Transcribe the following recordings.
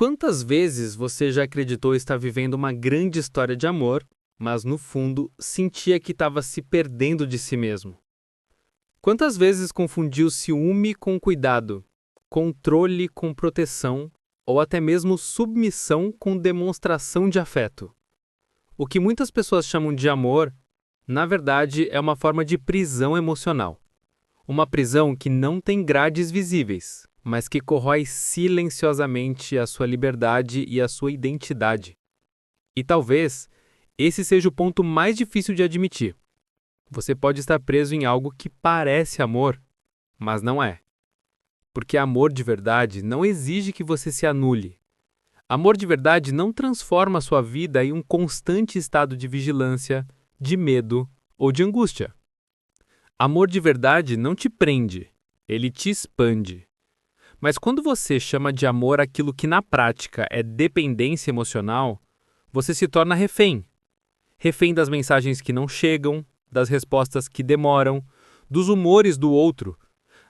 Quantas vezes você já acreditou estar vivendo uma grande história de amor, mas no fundo sentia que estava se perdendo de si mesmo? Quantas vezes confundiu ciúme com cuidado, controle com proteção, ou até mesmo submissão com demonstração de afeto? O que muitas pessoas chamam de amor, na verdade, é uma forma de prisão emocional. Uma prisão que não tem grades visíveis, mas que corrói silenciosamente a sua liberdade e a sua identidade. E talvez esse seja o ponto mais difícil de admitir. Você pode estar preso em algo que parece amor, mas não é. Porque amor de verdade não exige que você se anule. Amor de verdade não transforma a sua vida em um constante estado de vigilância, de medo ou de angústia. Amor de verdade não te prende, ele te expande. Mas quando você chama de amor aquilo que na prática é dependência emocional, você se torna refém. Refém das mensagens que não chegam, das respostas que demoram, dos humores do outro,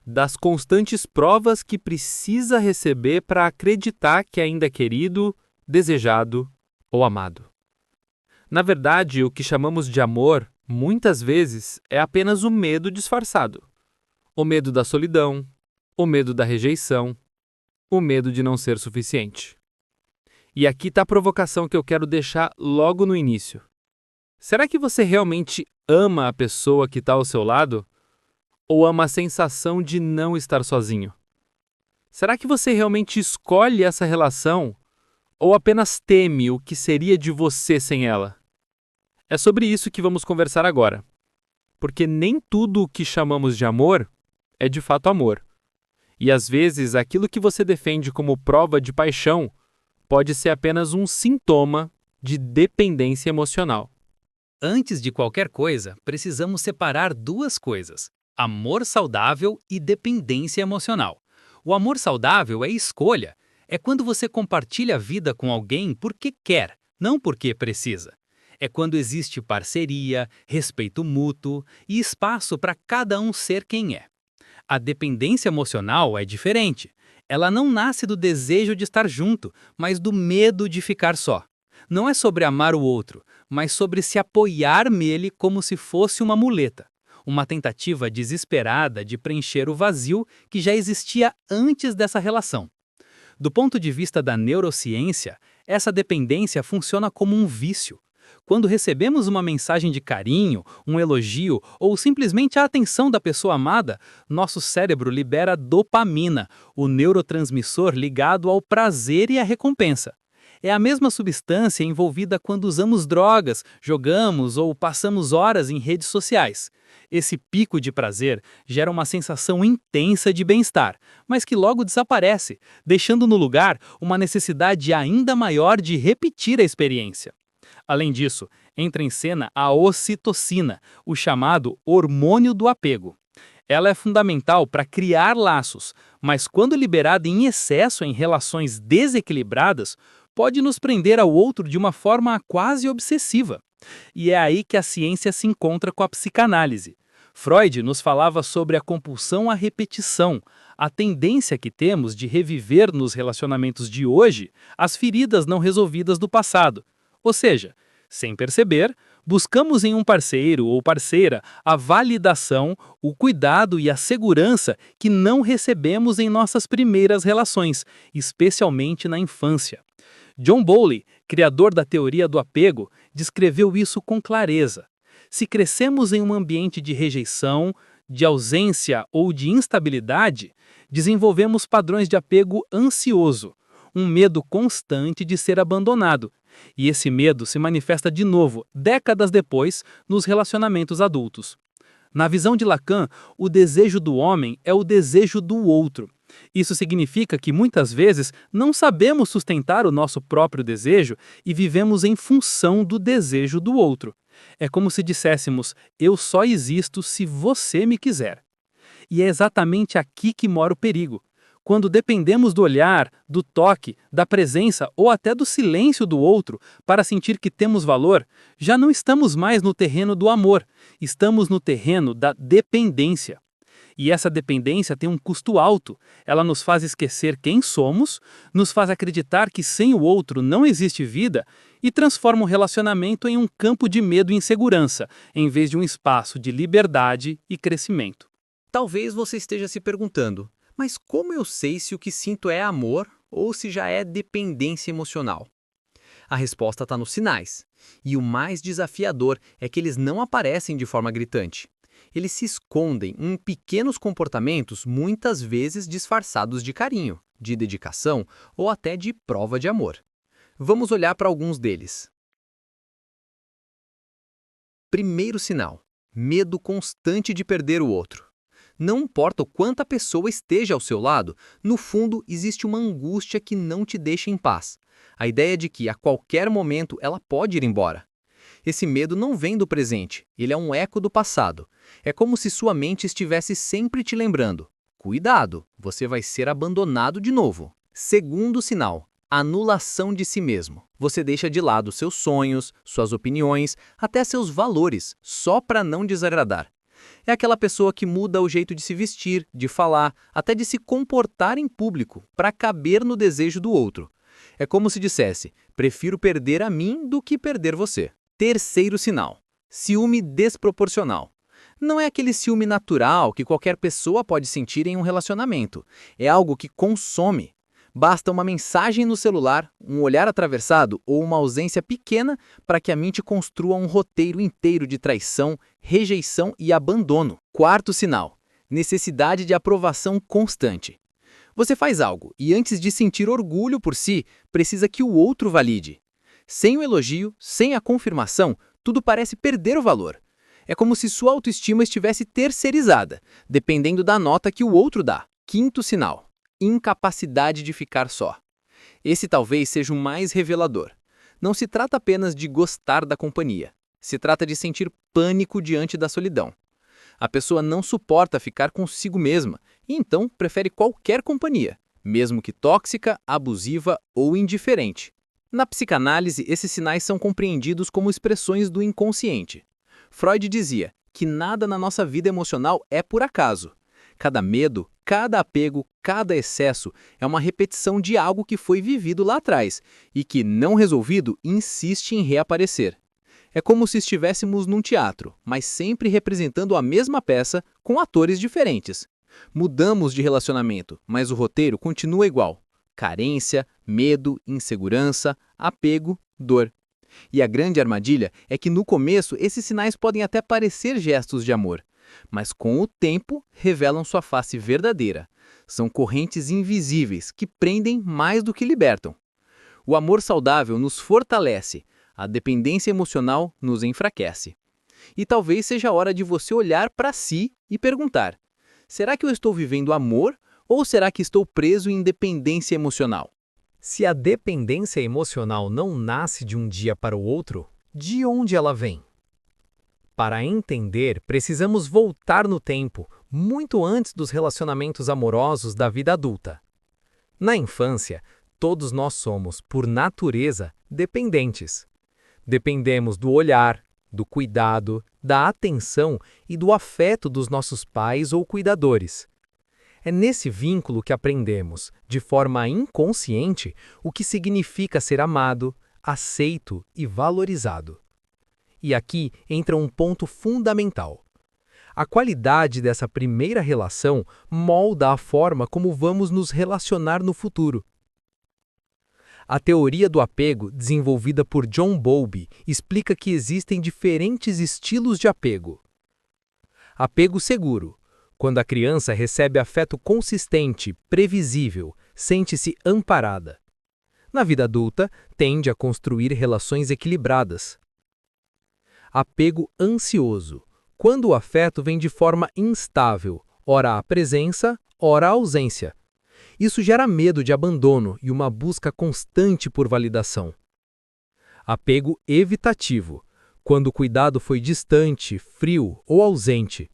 das constantes provas que precisa receber para acreditar que ainda é querido, desejado ou amado. Na verdade, o que chamamos de amor, muitas vezes, é apenas o medo disfarçado. O medo da solidão, o medo da rejeição, o medo de não ser suficiente. E aqui está a provocação que eu quero deixar logo no início. Será que você realmente ama a pessoa que está ao seu lado? Ou ama a sensação de não estar sozinho? Será que você realmente escolhe essa relação? Ou apenas teme o que seria de você sem ela? É sobre isso que vamos conversar agora. Porque nem tudo o que chamamos de amor é de fato amor. E às vezes aquilo que você defende como prova de paixão pode ser apenas um sintoma de dependência emocional. Antes de qualquer coisa, precisamos separar duas coisas: amor saudável e dependência emocional. O amor saudável é escolha. É quando você compartilha a vida com alguém porque quer, não porque precisa. É quando existe parceria, respeito mútuo e espaço para cada um ser quem é. A dependência emocional é diferente. Ela não nasce do desejo de estar junto, mas do medo de ficar só. Não é sobre amar o outro, mas sobre se apoiar nele como se fosse uma muleta. Uma tentativa desesperada de preencher o vazio que já existia antes dessa relação. Do ponto de vista da neurociência, essa dependência funciona como um vício. Quando recebemos uma mensagem de carinho, um elogio ou simplesmente a atenção da pessoa amada, nosso cérebro libera dopamina, o neurotransmissor ligado ao prazer e à recompensa. É a mesma substância envolvida quando usamos drogas, jogamos ou passamos horas em redes sociais. Esse pico de prazer gera uma sensação intensa de bem-estar, mas que logo desaparece, deixando no lugar uma necessidade ainda maior de repetir a experiência. Além disso, entra em cena a ocitocina, o chamado hormônio do apego. Ela é fundamental para criar laços, mas quando liberada em excesso em relações desequilibradas, pode nos prender ao outro de uma forma quase obsessiva. E é aí que a ciência se encontra com a psicanálise. Freud nos falava sobre a compulsão à repetição, a tendência que temos de reviver nos relacionamentos de hoje as feridas não resolvidas do passado. Ou seja, sem perceber, buscamos em um parceiro ou parceira a validação, o cuidado e a segurança que não recebemos em nossas primeiras relações, especialmente na infância. John Bowlby, criador da teoria do apego, descreveu isso com clareza. Se crescemos em um ambiente de rejeição, de ausência ou de instabilidade, desenvolvemos padrões de apego ansioso, um medo constante de ser abandonado. E esse medo se manifesta de novo, décadas depois, nos relacionamentos adultos. Na visão de Lacan, o desejo do homem é o desejo do outro. Isso significa que muitas vezes não sabemos sustentar o nosso próprio desejo e vivemos em função do desejo do outro. É como se disséssemos: eu só existo se você me quiser. E é exatamente aqui que mora o perigo. Quando dependemos do olhar, do toque, da presença ou até do silêncio do outro para sentir que temos valor, já não estamos mais no terreno do amor, estamos no terreno da dependência. E essa dependência tem um custo alto. Ela nos faz esquecer quem somos, nos faz acreditar que sem o outro não existe vida e transforma o relacionamento em um campo de medo e insegurança, em vez de um espaço de liberdade e crescimento. Talvez você esteja se perguntando, mas como eu sei se o que sinto é amor ou se já é dependência emocional? A resposta está nos sinais. E o mais desafiador é que eles não aparecem de forma gritante. Eles se escondem em pequenos comportamentos, muitas vezes disfarçados de carinho, de dedicação ou até de prova de amor. Vamos olhar para alguns deles. Primeiro sinal: medo constante de perder o outro. Não importa o quanto a pessoa esteja ao seu lado, no fundo existe uma angústia que não te deixa em paz. A ideia de que a qualquer momento ela pode ir embora. Esse medo não vem do presente, ele é um eco do passado. É como se sua mente estivesse sempre te lembrando: cuidado, você vai ser abandonado de novo. Segundo sinal: anulação de si mesmo. Você deixa de lado seus sonhos, suas opiniões, até seus valores, só para não desagradar. É aquela pessoa que muda o jeito de se vestir, de falar, até de se comportar em público, para caber no desejo do outro. É como se dissesse: prefiro perder a mim do que perder você. Terceiro sinal: ciúme desproporcional. Não é aquele ciúme natural que qualquer pessoa pode sentir em um relacionamento. É algo que consome. Basta uma mensagem no celular, um olhar atravessado ou uma ausência pequena para que a mente construa um roteiro inteiro de traição, rejeição e abandono. Quarto sinal: necessidade de aprovação constante. Você faz algo e antes de sentir orgulho por si, precisa que o outro valide. Sem o elogio, sem a confirmação, tudo parece perder o valor. É como se sua autoestima estivesse terceirizada, dependendo da nota que o outro dá. Quinto sinal: incapacidade de ficar só. Esse talvez seja o mais revelador. Não se trata apenas de gostar da companhia. Se trata de sentir pânico diante da solidão. A pessoa não suporta ficar consigo mesma e então prefere qualquer companhia, mesmo que tóxica, abusiva ou indiferente. Na psicanálise, esses sinais são compreendidos como expressões do inconsciente. Freud dizia que nada na nossa vida emocional é por acaso. Cada medo, cada apego, cada excesso é uma repetição de algo que foi vivido lá atrás e que, não resolvido, insiste em reaparecer. É como se estivéssemos num teatro, mas sempre representando a mesma peça com atores diferentes. Mudamos de relacionamento, mas o roteiro continua igual: carência, medo, insegurança, apego, dor. E a grande armadilha é que no começo esses sinais podem até parecer gestos de amor, mas com o tempo revelam sua face verdadeira. São correntes invisíveis que prendem mais do que libertam. O amor saudável nos fortalece, a dependência emocional nos enfraquece. E talvez seja a hora de você olhar para si e perguntar: será que eu estou vivendo amor ou será que estou preso em dependência emocional? Se a dependência emocional não nasce de um dia para o outro, de onde ela vem? Para entender, precisamos voltar no tempo, muito antes dos relacionamentos amorosos da vida adulta. Na infância, todos nós somos, por natureza, dependentes. Dependemos do olhar, do cuidado, da atenção e do afeto dos nossos pais ou cuidadores. É nesse vínculo que aprendemos, de forma inconsciente, o que significa ser amado, aceito e valorizado. E aqui entra um ponto fundamental. A qualidade dessa primeira relação molda a forma como vamos nos relacionar no futuro. A teoria do apego, desenvolvida por John Bowlby, explica que existem diferentes estilos de apego. Apego seguro. Quando a criança recebe afeto consistente, previsível, sente-se amparada. Na vida adulta, tende a construir relações equilibradas. Apego ansioso. Quando o afeto vem de forma instável, ora a presença, ora a ausência. Isso gera medo de abandono e uma busca constante por validação. Apego evitativo. Quando o cuidado foi distante, frio ou ausente.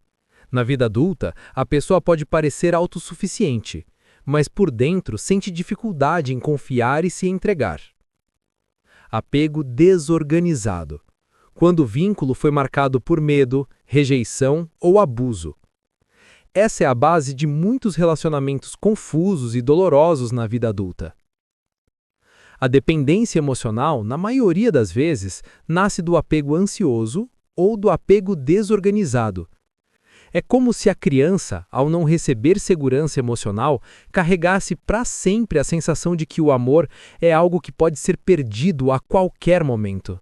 Na vida adulta, a pessoa pode parecer autossuficiente, mas por dentro sente dificuldade em confiar e se entregar. Apego desorganizado. Quando o vínculo foi marcado por medo, rejeição ou abuso. essa é a base de muitos relacionamentos confusos e dolorosos na vida adulta. A dependência emocional, na maioria das vezes, nasce do apego ansioso ou do apego desorganizado. É como se a criança, ao não receber segurança emocional, carregasse para sempre a sensação de que o amor é algo que pode ser perdido a qualquer momento.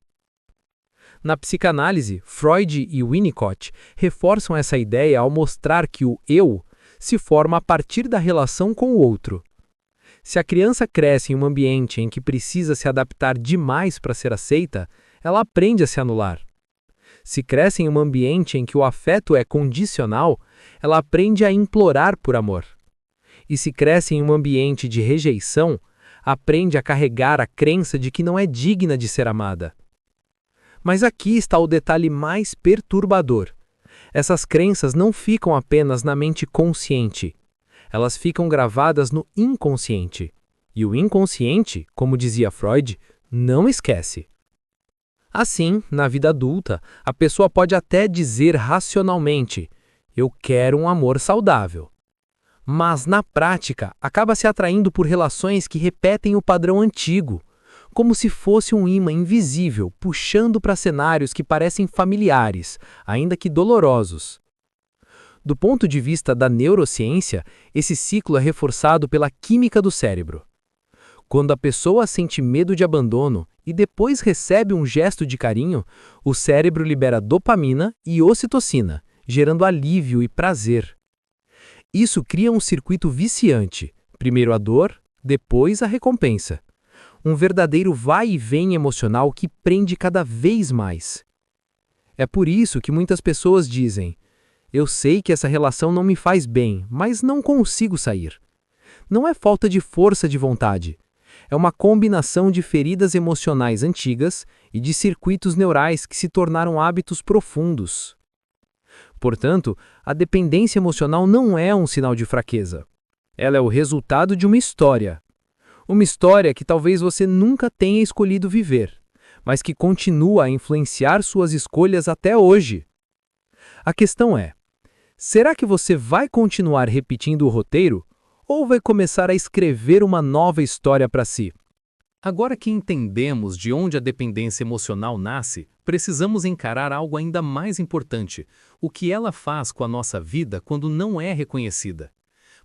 Na psicanálise, Freud e Winnicott reforçam essa ideia ao mostrar que o eu se forma a partir da relação com o outro. Se a criança cresce em um ambiente em que precisa se adaptar demais para ser aceita, ela aprende a se anular. Se cresce em um ambiente em que o afeto é condicional, ela aprende a implorar por amor. E se cresce em um ambiente de rejeição, aprende a carregar a crença de que não é digna de ser amada. Mas aqui está o detalhe mais perturbador. Essas crenças não ficam apenas na mente consciente. Elas ficam gravadas no inconsciente. E o inconsciente, como dizia Freud, não esquece. Assim, na vida adulta, a pessoa pode até dizer racionalmente: eu quero um amor saudável. Mas, na prática, acaba se atraindo por relações que repetem o padrão antigo, como se fosse um imã invisível puxando para cenários que parecem familiares, ainda que dolorosos. Do ponto de vista da neurociência, esse ciclo é reforçado pela química do cérebro. Quando a pessoa sente medo de abandono e depois recebe um gesto de carinho, o cérebro libera dopamina e ocitocina, gerando alívio e prazer. Isso cria um circuito viciante, primeiro a dor, depois a recompensa. Um verdadeiro vai e vem emocional que prende cada vez mais. É por isso que muitas pessoas dizem: eu sei que essa relação não me faz bem, mas não consigo sair. Não é falta de força de vontade. É uma combinação de feridas emocionais antigas e de circuitos neurais que se tornaram hábitos profundos. Portanto, a dependência emocional não é um sinal de fraqueza. Ela é o resultado de uma história. Uma história que talvez você nunca tenha escolhido viver, mas que continua a influenciar suas escolhas até hoje. A questão é: será que você vai continuar repetindo o roteiro ou vai começar a escrever uma nova história para si? Agora que entendemos de onde a dependência emocional nasce, precisamos encarar algo ainda mais importante: o que ela faz com a nossa vida quando não é reconhecida.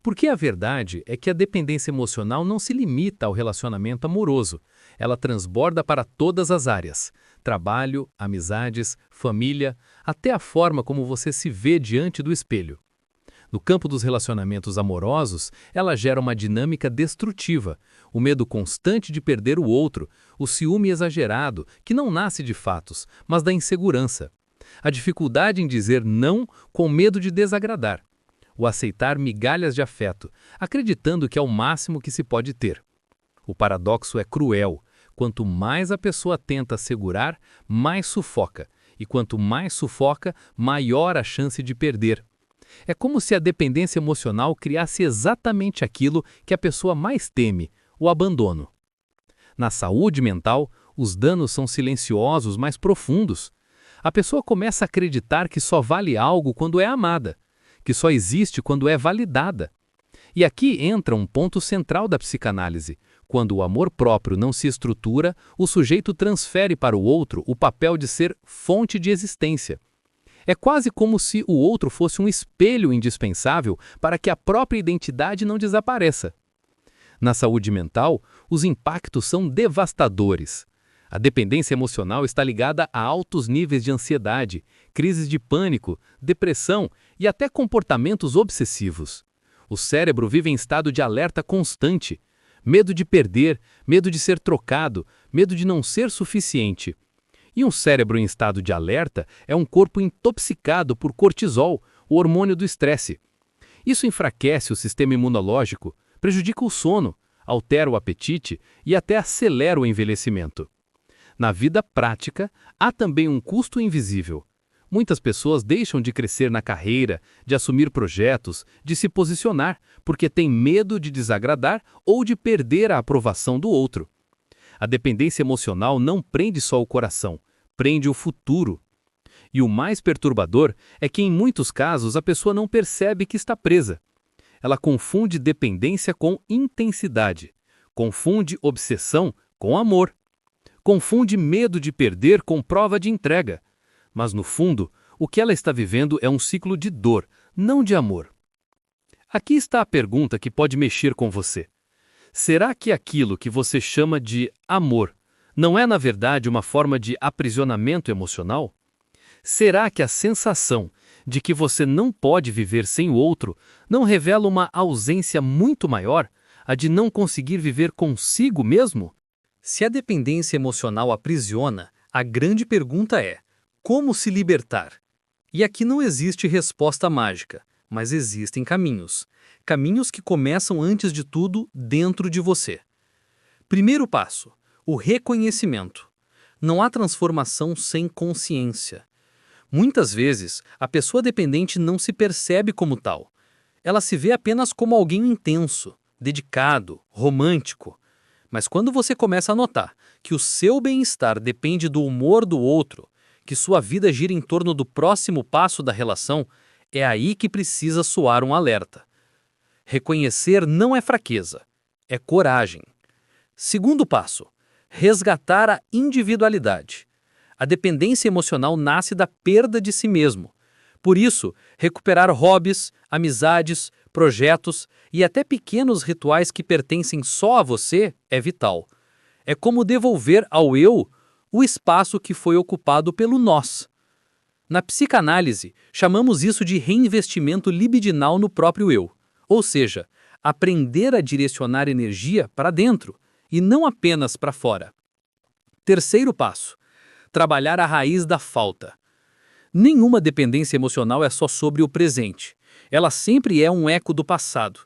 Porque a verdade é que a dependência emocional não se limita ao relacionamento amoroso. Ela transborda para todas as áreas: trabalho, amizades, família, até a forma como você se vê diante do espelho. No campo dos relacionamentos amorosos, ela gera uma dinâmica destrutiva, o medo constante de perder o outro, o ciúme exagerado, que não nasce de fatos, mas da insegurança. A dificuldade em dizer não com medo de desagradar. O aceitar migalhas de afeto, acreditando que é o máximo que se pode ter. O paradoxo é cruel. Quanto mais a pessoa tenta segurar, mais sufoca. E quanto mais sufoca, maior a chance de perder. É como se a dependência emocional criasse exatamente aquilo que a pessoa mais teme, o abandono. Na saúde mental, os danos são silenciosos, mas profundos. A pessoa começa a acreditar que só vale algo quando é amada, que só existe quando é validada. E aqui entra um ponto central da psicanálise. Quando o amor próprio não se estrutura, o sujeito transfere para o outro o papel de ser fonte de existência. É quase como se o outro fosse um espelho indispensável para que a própria identidade não desapareça. Na saúde mental, os impactos são devastadores. A dependência emocional está ligada a altos níveis de ansiedade, crises de pânico, depressão e até comportamentos obsessivos. O cérebro vive em estado de alerta constante. Medo de perder, medo de ser trocado, medo de não ser suficiente. E um cérebro em estado de alerta é um corpo intoxicado por cortisol, o hormônio do estresse. Isso enfraquece o sistema imunológico, prejudica o sono, altera o apetite e até acelera o envelhecimento. Na vida prática, há também um custo invisível. Muitas pessoas deixam de crescer na carreira, de assumir projetos, de se posicionar, porque têm medo de desagradar ou de perder a aprovação do outro. A dependência emocional não prende só o coração, prende o futuro. E o mais perturbador é que, em muitos casos, a pessoa não percebe que está presa. Ela confunde dependência com intensidade, confunde obsessão com amor, confunde medo de perder com prova de entrega. Mas, no fundo, o que ela está vivendo é um ciclo de dor, não de amor. Aqui está a pergunta que pode mexer com você. Será que aquilo que você chama de amor não é, na verdade, uma forma de aprisionamento emocional? Será que a sensação de que você não pode viver sem o outro não revela uma ausência muito maior, a de não conseguir viver consigo mesmo? Se a dependência emocional aprisiona, a grande pergunta é: como se libertar? E aqui não existe resposta mágica, mas existem caminhos. Caminhos que começam, antes de tudo, dentro de você. Primeiro passo: o reconhecimento. Não há transformação sem consciência. Muitas vezes, a pessoa dependente não se percebe como tal. Ela se vê apenas como alguém intenso, dedicado, romântico. Mas quando você começa a notar que o seu bem-estar depende do humor do outro, que sua vida gira em torno do próximo passo da relação, é aí que precisa soar um alerta. Reconhecer não é fraqueza, é coragem. Segundo passo: resgatar a individualidade. A dependência emocional nasce da perda de si mesmo. Por isso, recuperar hobbies, amizades, projetos e até pequenos rituais que pertencem só a você é vital. É como devolver ao eu o espaço que foi ocupado pelo nós. Na psicanálise, chamamos isso de reinvestimento libidinal no próprio eu, ou seja, aprender a direcionar energia para dentro e não apenas para fora. Terceiro passo: trabalhar a raiz da falta. Nenhuma dependência emocional é só sobre o presente. Ela sempre é um eco do passado.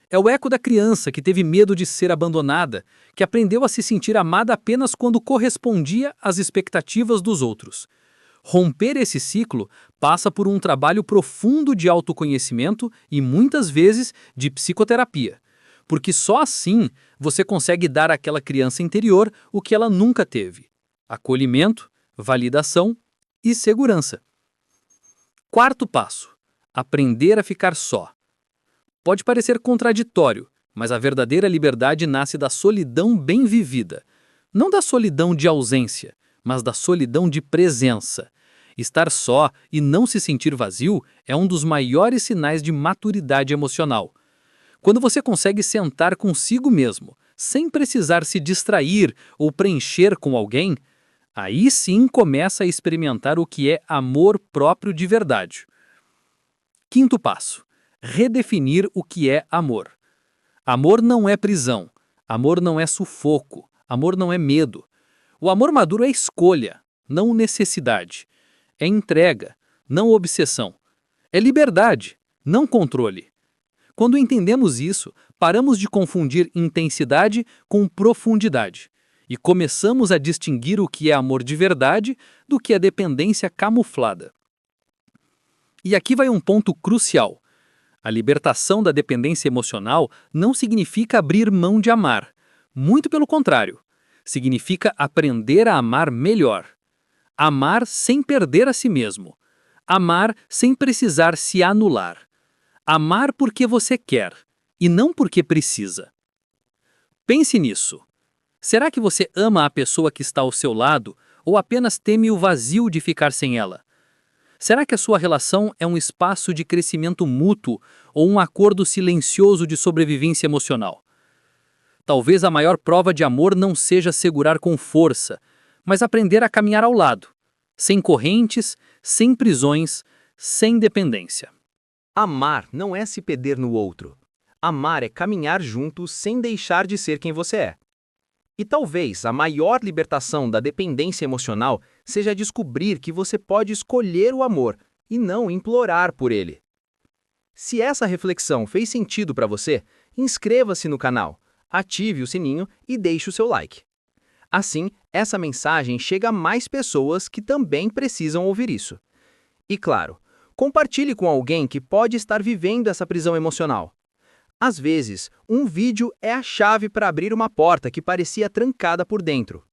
É o eco da criança que teve medo de ser abandonada, que aprendeu a se sentir amada apenas quando correspondia às expectativas dos outros. Romper esse ciclo passa por um trabalho profundo de autoconhecimento e, muitas vezes, de psicoterapia. Porque só assim você consegue dar àquela criança interior o que ela nunca teve: acolhimento, validação e segurança. Quarto passo: aprender a ficar só. Pode parecer contraditório, mas a verdadeira liberdade nasce da solidão bem vivida. Não da solidão de ausência, mas da solidão de presença. Estar só e não se sentir vazio é um dos maiores sinais de maturidade emocional. Quando você consegue sentar consigo mesmo, sem precisar se distrair ou preencher com alguém, aí sim começa a experimentar o que é amor próprio de verdade. Quinto passo: redefinir o que é amor. Amor não é prisão, amor não é sufoco, amor não é medo. O amor maduro é escolha, não necessidade. É entrega, não obsessão. É liberdade, não controle. Quando entendemos isso, paramos de confundir intensidade com profundidade e começamos a distinguir o que é amor de verdade do que é dependência camuflada. E aqui vai um ponto crucial. A libertação da dependência emocional não significa abrir mão de amar. Muito pelo contrário. Significa aprender a amar melhor. Amar sem perder a si mesmo. Amar sem precisar se anular. Amar porque você quer, e não porque precisa. Pense nisso. Será que você ama a pessoa que está ao seu lado, ou apenas teme o vazio de ficar sem ela? Será que a sua relação é um espaço de crescimento mútuo ou um acordo silencioso de sobrevivência emocional? Talvez a maior prova de amor não seja segurar com força, mas aprender a caminhar ao lado, sem correntes, sem prisões, sem dependência. Amar não é se perder no outro. Amar é caminhar junto sem deixar de ser quem você é. E talvez a maior libertação da dependência emocional seja descobrir que você pode escolher o amor e não implorar por ele. Se essa reflexão fez sentido para você, inscreva-se no canal, ative o sininho e deixe o seu like. Assim, essa mensagem chega a mais pessoas que também precisam ouvir isso. E claro, compartilhe com alguém que pode estar vivendo essa prisão emocional. Às vezes, um vídeo é a chave para abrir uma porta que parecia trancada por dentro.